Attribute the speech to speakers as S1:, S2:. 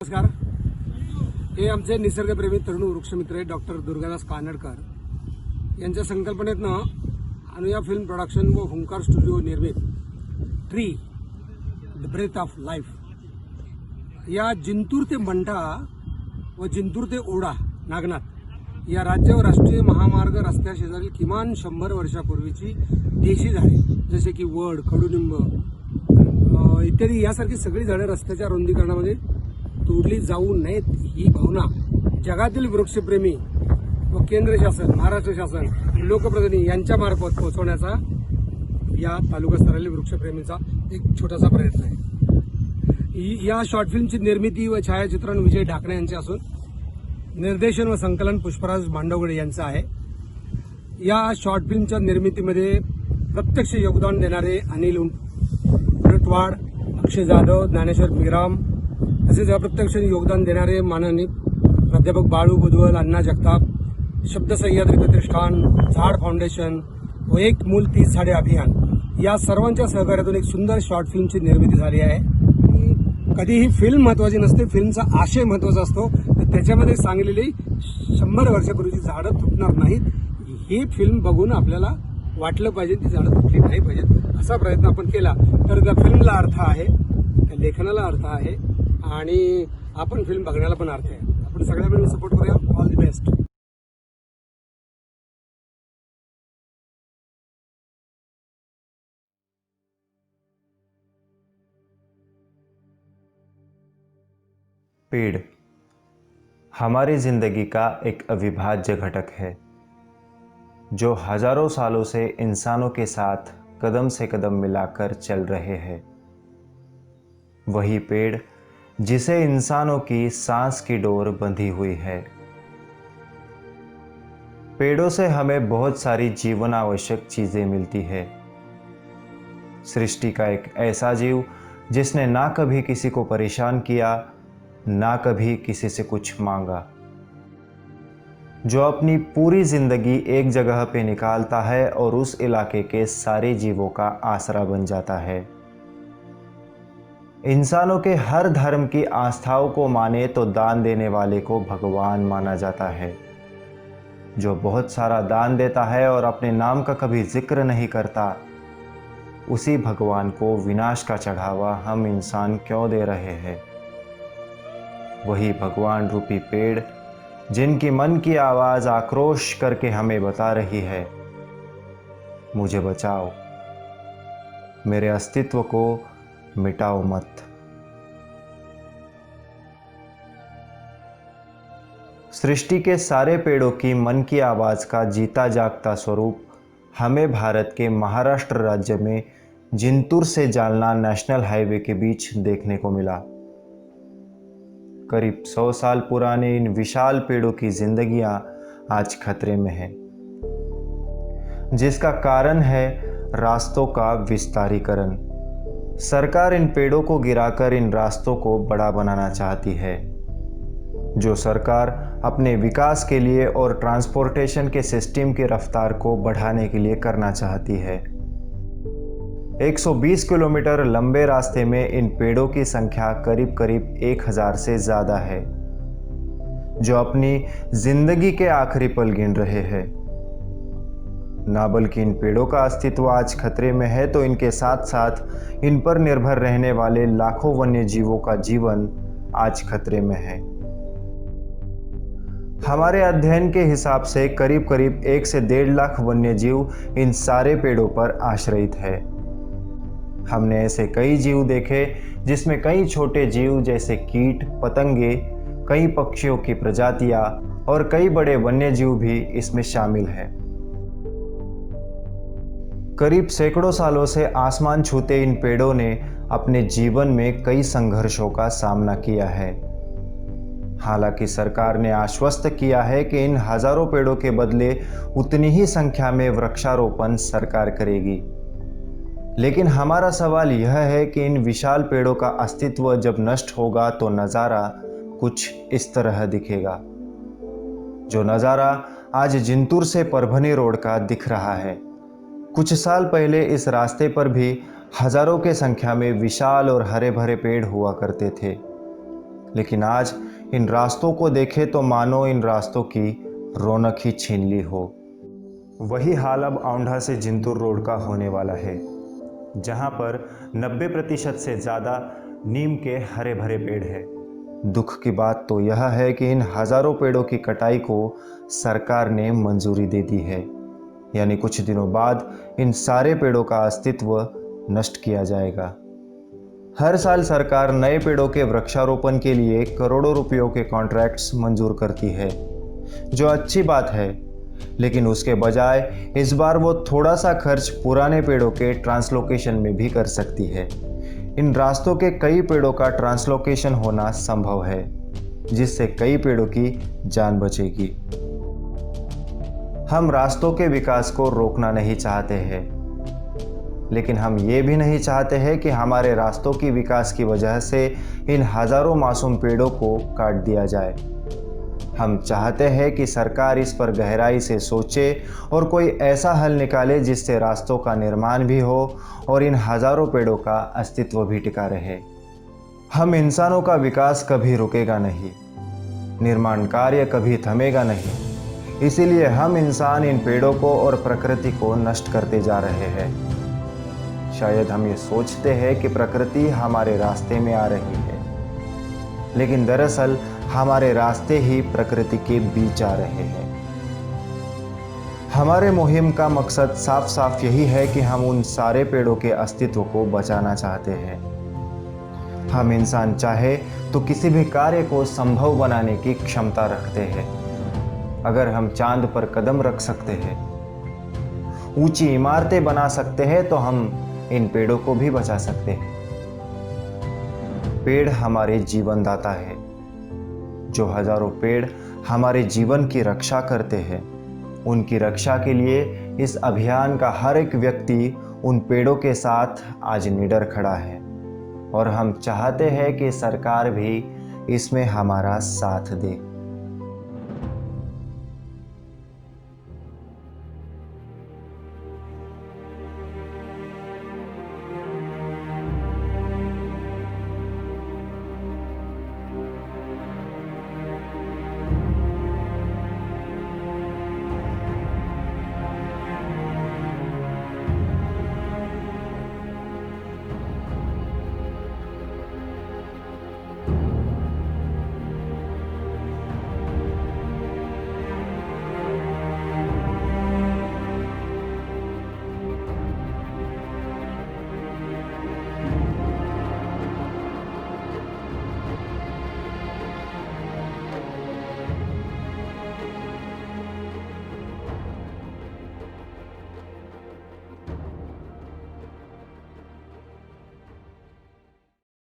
S1: नमस्कार. हे आमचे निसर्गप्रेमी तरुण वृक्षमित्र डॉक्टर दुर्गादास कानडकर यांच्या संकल्पनेतनं अनुया फिल्म प्रोडक्शन व हुंकार स्टुडिओ निर्मित tree the breath of life या जिंतूर ते मंठा व जिंतूर ते ओढा नागनाथ या राज्य व राष्ट्रीय महामार्ग रस्त्याशेजारील किमान 100 वर्षापूर्वीची देशी झाडे जसे की वड, कडुलिंब इत्यादी यासारखी सगळी झाडे रस्त्याच्या रुंदीकरणामध्ये तोडली जाऊ नयेत ही भावना जगातील वृक्षप्रेमी व केंद्र शासन, महाराष्ट्र शासन, लोकप्रतिनिधी यांच्या मार्फत पोहोचवण्याचा या तालुका स्तरातील वृक्षप्रेमीचा एक छोटासा प्रयत्न आहे. या शॉर्ट फिल्मची निर्मिती व छायाचित्रण विजय ढाकणे यांचे असून निर्देशन व संकलन पुष्पराज मांडवगडे यांचं आहे. या शॉर्ट फिल्मच्या निर्मितीमध्ये प्रत्यक्ष योगदान देणारे अनिल उलटवाड, अक्षय जाधव, ज्ञानेश्वर मीराम तसेच अप्रत्यक्ष योगदान देणारे माननीय प्राध्यापक बाळू बुधवल, अण्णा जगताप, शब्द सह्याद्री प्रतिष्ठान, झाड फाउंडेशन व एक मूल 30 झाडे अभियान या सर्वांच्या सहकार्यातून एक सुंदर शॉर्ट फिल्मची निर्मिती झाली आहे. कधीही फिल्म महत्वाची नसते, फिल्मचा आशय महत्वाचा असतो. तर त्याच्यामध्ये सांगलेली 100 वर्षापूर्वीची झाडं तुटणार नाहीत ही फिल्म बघून आपल्याला वाटलं पाहिजे ती झाडं तुटली नाही पाहिजेत असा प्रयत्न आपण केला तर त्या फिल्मला अर्थ आहे, त्या लेखनाला अर्थ आहे आणि आपण फिल्म बघण्याला पण अर्थ आहे. आपण सगळ्या मिळून सपोर्ट करूया. All the best.
S2: पेड़ हमारी जिंदगी का एक अविभाज्य घटक है जो हजारों सालों से इंसानों के साथ कदम से कदम मिलाकर चल रहे हैं. वही पेड़ जिसे इंसानों की सांस की डोर बंधी हुई है. पेड़ों से हमें बहुत सारी जीवन आवश्यक चीजें मिलती है. सृष्टि का एक ऐसा जीव जिसने ना कभी किसी को परेशान किया, ना कभी किसी से कुछ मांगा, जो अपनी पूरी जिंदगी एक जगह पे निकालता है और उस इलाके के सारे जीवों का आसरा बन जाता है. इंसानों के हर धर्म की आस्थाओं को माने तो दान देने वाले को भगवान माना जाता है. जो बहुत सारा दान देता है और अपने नाम का कभी जिक्र नहीं करता, उसी भगवान को विनाश का चढ़ावा हम इंसान क्यों दे रहे हैं. वही भगवान रूपी पेड़ जिनकी मन की आवाज आक्रोश करके हमें बता रही है, मुझे बचाओ, मेरे अस्तित्व को मिटाओ मत. सृष्टि के सारे पेड़ों की मन की आवाज का जीता जागता स्वरूप हमें भारत के महाराष्ट्र राज्य में जिंतूर से जालना नेशनल हाईवे के बीच देखने को मिला. करीब 100 साल पुराने इन विशाल पेड़ों की जिंदगियां आज खतरे में हैं, जिसका कारण है रास्तों का विस्तारीकरण. सरकार इन पेड़ों को गिराकर इन रास्तों को बड़ा बनाना चाहती है, जो सरकार अपने विकास के लिए और ट्रांसपोर्टेशन के सिस्टम की रफ्तार को बढ़ाने के लिए करना चाहती है. 120 किलोमीटर लंबे रास्ते में इन पेड़ों की संख्या करीब करीब 1000 से ज़्यादा है, जो अपनी जिंदगी के आखिरी पल गिन रहे हैं. ना बल्कि इन पेड़ों का अस्तित्व आज खतरे में है, तो इनके साथ साथ इन पर निर्भर रहने वाले लाखों वन्य जीवों का जीवन आज खतरे में है. हमारे अध्ययन के हिसाब से करीब करीब 1 से 1.5 लाख वन्य जीव इन सारे पेड़ों पर आश्रित है. हमने ऐसे कई जीव देखे जिसमें कई छोटे जीव जैसे कीट, पतंगे, कई पक्षियों की प्रजातियां और कई बड़े वन्य जीव भी इसमें शामिल हैं. करीब सैकड़ों सालों से आसमान छूते इन पेड़ों ने अपने जीवन में कई संघर्षों का सामना किया है. हालांकि सरकार ने आश्वस्त किया है कि इन हजारों पेड़ों के बदले उतनी ही संख्या में वृक्षारोपण सरकार करेगी. लेकिन हमारा सवाल यह है कि इन विशाल पेड़ों का अस्तित्व जब नष्ट होगा तो नज़ारा कुछ इस तरह दिखेगा, जो नज़ारा आज जिंतूर से परभनी रोड का दिख रहा है. कुछ साल पहले इस रास्ते पर भी हजारों के संख्या में विशाल और हरे भरे पेड़ हुआ करते थे, लेकिन आज इन रास्तों को देखें तो मानो इन रास्तों की रौनक ही छीन ली हो। वही हाल अब औंढा से जिंतूर रोड का होने वाला है, जहां पर 90% से ज़्यादा नीम के हरे भरे पेड़ हैं। दुख की बात तो यह है कि इन हज़ारों पेड़ों की कटाई को सरकार ने मंजूरी दे दी है, यानी कुछ दिनों बाद इन सारे पेड़ों का अस्तित्व नष्ट किया जाएगा। हर साल सरकार नए पेड़ों के वृक्षारोपण के लिए करोड़ों रुपयों के कॉन्ट्रैक्ट्स मंजूर करती है, जो अच्छी बात है, लेकिन उसके बजाय इस बार वो थोड़ा सा खर्च पुराने पेड़ों के ट्रांसलोकेशन में भी कर सकती है। इन रास्तों के कई पेड़ों का ट्रांसलोकेशन होना संभव है, जिससे कई पेड़ों की जान बचेगी। हम रास्तों के विकास को रोकना नहीं चाहते हैं, लेकिन हम ये भी नहीं चाहते हैं कि हमारे रास्तों की विकास की वजह से इन हजारों मासूम पेड़ों को काट दिया जाए। हम चाहते हैं कि सरकार इस पर गहराई से सोचे और कोई ऐसा हल निकाले जिससे रास्तों का निर्माण भी हो और इन हजारों पेड़ों का अस्तित्व भी टिका रहे। हम इंसानों का विकास कभी रुकेगा नहीं, निर्माण कार्य कभी थमेगा नहीं, इसीलिए हम इंसान इन पेड़ों को और प्रकृति को नष्ट करते जा रहे हैं। शायद हम ये सोचते हैं कि प्रकृति हमारे रास्ते में आ रही है, लेकिन दरअसल हमारे रास्ते ही प्रकृति के बीच आ रहे हैं। हमारे मुहिम का मकसद साफ साफ यही है कि हम उन सारे पेड़ों के अस्तित्व को बचाना चाहते हैं। हम इंसान चाहे तो किसी भी कार्य को संभव बनाने की क्षमता रखते हैं। अगर हम चांद पर कदम रख सकते हैं, ऊंची इमारतें बना सकते हैं, तो हम इन पेड़ों को भी बचा सकते हैं। पेड़ हमारे जीवनदाता है। जो हजारों पेड़ हमारे जीवन की रक्षा करते हैं, उनकी रक्षा के लिए इस अभियान का हर एक व्यक्ति उन पेड़ों के साथ आज निडर खड़ा है, और हम चाहते हैं कि सरकार भी इसमें हमारा साथ दे।